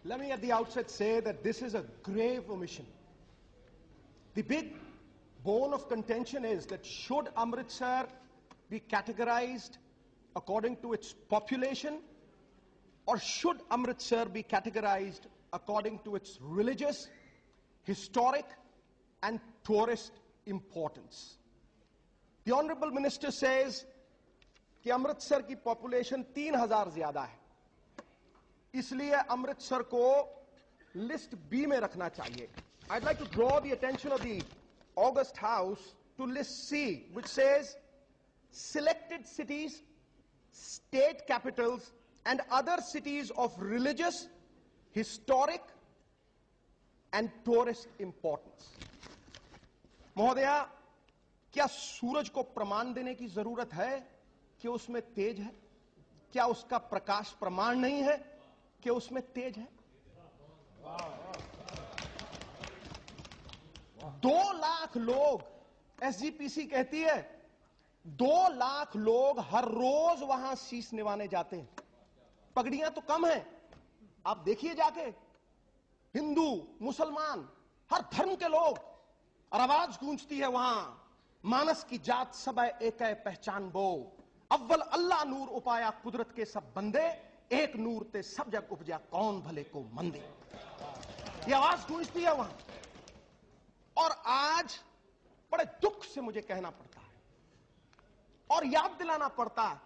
Let me at the outset say that this is a grave omission. The big bone of contention is that should Amritsar be categorized according to its population, or should Amritsar be categorized according to its religious, historic, and tourist importance? The Honorable Minister says कि अमृतसर की population 3000 ज्यादा है, इसलिए अमृतसर को list B में रखना चाहिए. I'd like to draw the attention of the August House to list C, which says selected cities, state capitals, and other cities of religious, historic, and tourist importance. महोदया, क्या सूरज को प्रमाण देने की जरूरत है कि उसमें तेज है? क्या उसका प्रकाश प्रमाण नहीं है कि उसमें तेज है? 2 लाख लोग, एसजीपीसी कहती है 2 लाख लोग हर रोज वहां शीश निवाने जाते हैं. पगड़ियां तो कम हैं, आप देखिए जाके, हिंदू, मुसलमान, हर धर्म के लोग, और आवाज गूंजती है वहां, मानस की जात सब एक पहचान बो, अव्वल अल्लाह नूर उपाया कुदरत के सब बंदे, एक नूर ते सब जग उपजा कौन भले को मंदे. ये आवाज गूंजती है वहां. और आज बड़े दुख से मुझे कहना पड़ता है और याद दिलाना पड़ता है,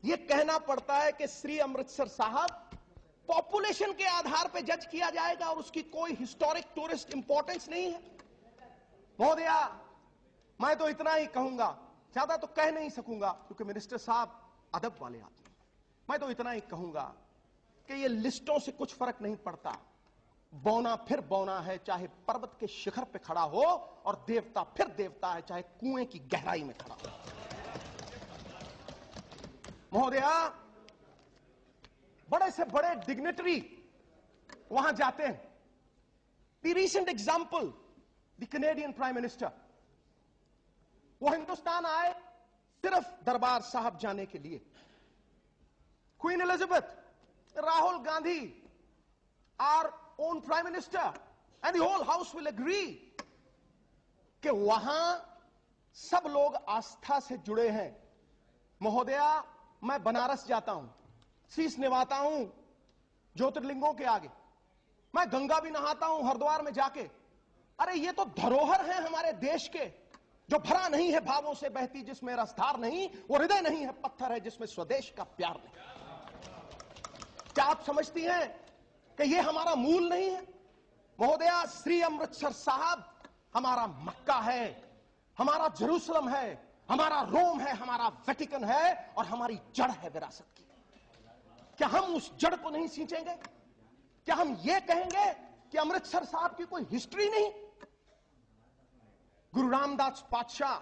यह कहना पड़ता है कि श्री अमृतसर साहब पॉपुलेशन के आधार पर जज किया जाएगा और उसकी कोई हिस्टोरिक टूरिस्ट इंपॉर्टेंस नहीं है. महोदया, मैं तो इतना ही कहूंगा, ज्यादा तो कह नहीं सकूंगा क्योंकि मिनिस्टर साहब अदब वाले आदमी. मैं तो इतना ही कहूंगा कि ये लिस्टों से कुछ फर्क नहीं पड़ता. बौना फिर बौना है, चाहे पर्वत के शिखर पे खड़ा हो, और देवता फिर देवता है, चाहे कुएं की गहराई में खड़ा हो. महोदया, बड़े से बड़े डिग्नेटरी वहां जाते हैं. The recent example, the Canadian prime minister, वो हिंदुस्तान आए सिर्फ दरबार साहब जाने के लिए. Queen Elizabeth, Rahul Gandhi, our own prime minister, and the whole house will agree कि वहां सब लोग आस्था से जुड़े हैं. महोदया, मैं बनारस जाता हूं, शीश निवाता हूं ज्योतिर्लिंगों के आगे, मैं गंगा भी नहाता हूं हरिद्वार में जाके. अरे ये तो धरोहर है हमारे देश के, जो भरा नहीं है भावों से बहती, जिसमें रसधार नहीं, वो हृदय नहीं है पत्थर है, जिसमें स्वदेश का प्यार नहीं. क्या आप समझती हैं कि ये हमारा मूल नहीं है? महोदया, श्री अमृतसर साहब हमारा मक्का है, हमारा जेरूसलम है, हमारा रोम है, हमारा वेटिकन है, और हमारी जड़ है विरासत की. क्या हम उस जड़ को नहीं सींचेंगे? क्या हम ये कहेंगे कि अमृतसर साहब की कोई हिस्ट्री नहीं? गुरु रामदास पातशाह,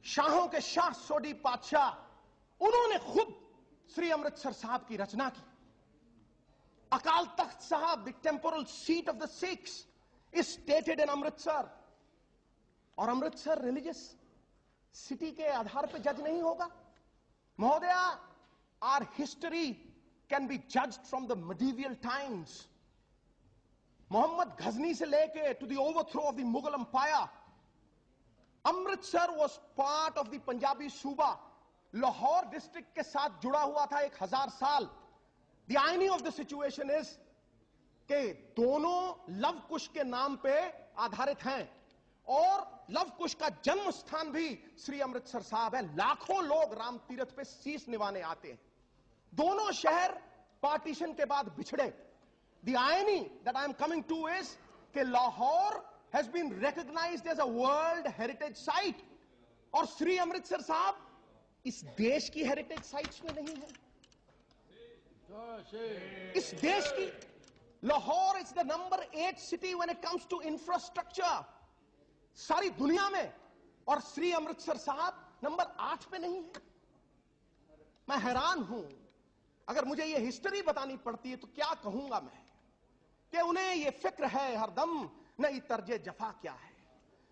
शाहों के शाह सोडी पातशाह, उन्होंने खुद श्री अमृतसर साहब की रचना की. अकाल तख्त साहब, the temporal seat of the Sikhs, is stated in Amritsar. और अमृतसर रिलीजियस सिटी के आधार पर जज नहीं होगा? महोदया, our history can be judged from the medieval times. Mohammad Ghazni से लेके to the overthrow of the Mughal empire, Amritsar was part of the Punjabi suba. Lahore district के साथ जुड़ा हुआ था 1000 साल. The irony of the situation is कि दोनों लव कुश के नाम पे आधारित हैं, और लव कुश का जन्म स्थान भी श्री अमृतसर साहब है. लाखों लोग राम तीर्थ पे शीश निवाने आते हैं. दोनों शहर पार्टीशन के बाद बिछड़े. The irony that I am coming two is कि Lahore has been recognized as a world heritage site, और श्री अमृतसर साहब इस देश की हेरिटेज साइट्स में नहीं है. इस देश की Lahore is the number 8 city when it comes to infrastructure सारी दुनिया में, और श्री अमृतसर साहब नंबर 8 पे नहीं है. मैं हैरान हूं. अगर मुझे ये हिस्ट्री बतानी पड़ती है तो क्या कहूंगा मैं, कि उन्हें ये फिक्र है हरदम नई तर्जे जफा क्या है.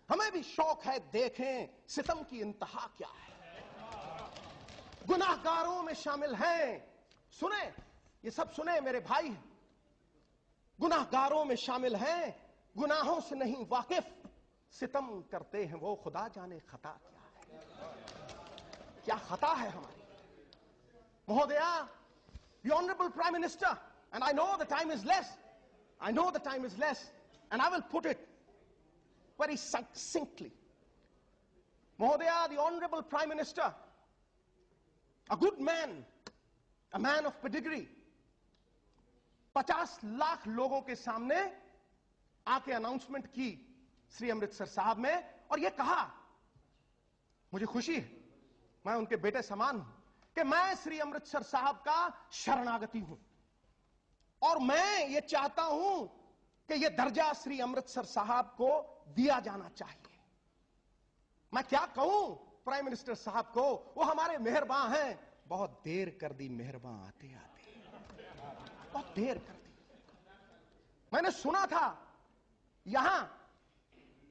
हमें भी शौक है देखें सितम की इंतहा क्या है. गुनाहगारों में शामिल हैं, सुने ये सब सुने मेरे भाई, गुनाहगारों में शामिल हैं, गुनाहों से नहीं वाकिफ, सितम करते हैं वो, खुदा जाने खता क्या है, क्या खता है हमारी। महोदया, the honorable prime minister, and I know the time is less, I know the time is less, and I will put it very succinctly. Mhodaya, the honorable prime minister, a good man, a man of pedigree, 50 lakh लोगों के सामने आके announcement की श्री अमृतसर साहब में, और ये कहा, मुझे खुशी है, मैं उनके बेटे समान हूं, कि मैं श्री अमृतसर साहब का शरणागति हूं, और मैं ये चाहता हूं कि ये दर्जा श्री अमृतसर साहब को दिया जाना चाहिए। मैं क्या कहूं प्राइम मिनिस्टर साहब को, वो हमारे मेहरबान हैं। बहुत देर कर दी मेहरबान आते आते, बहुत देर कर दी। मैंने सुना था यहां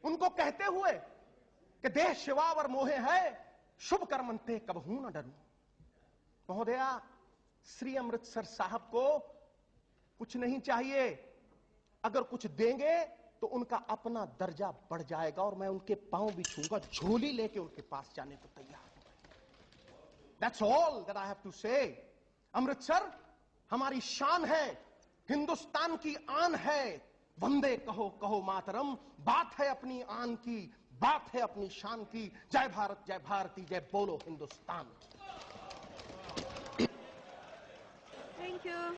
उनको कहते हुए कि देह शिवावर मोहे है, शुभ कर्मंते कबहू न डरूं। महोदया, श्री अमृतसर साहब को कुछ नहीं चाहिए, अगर कुछ देंगे तो उनका अपना दर्जा बढ़ जाएगा, और मैं उनके पांव भी छूंगा, झोली लेके उनके पास जाने को तैयार हूं। That's all that I have to say. Amritsar हमारी शान है, हिंदुस्तान की आन है, वंदे कहो कहो मातरम, बात है अपनी आन की, बात है अपनी शान की, जय भारत जय भारती जय बोलो हिंदुस्तान की। Thank you.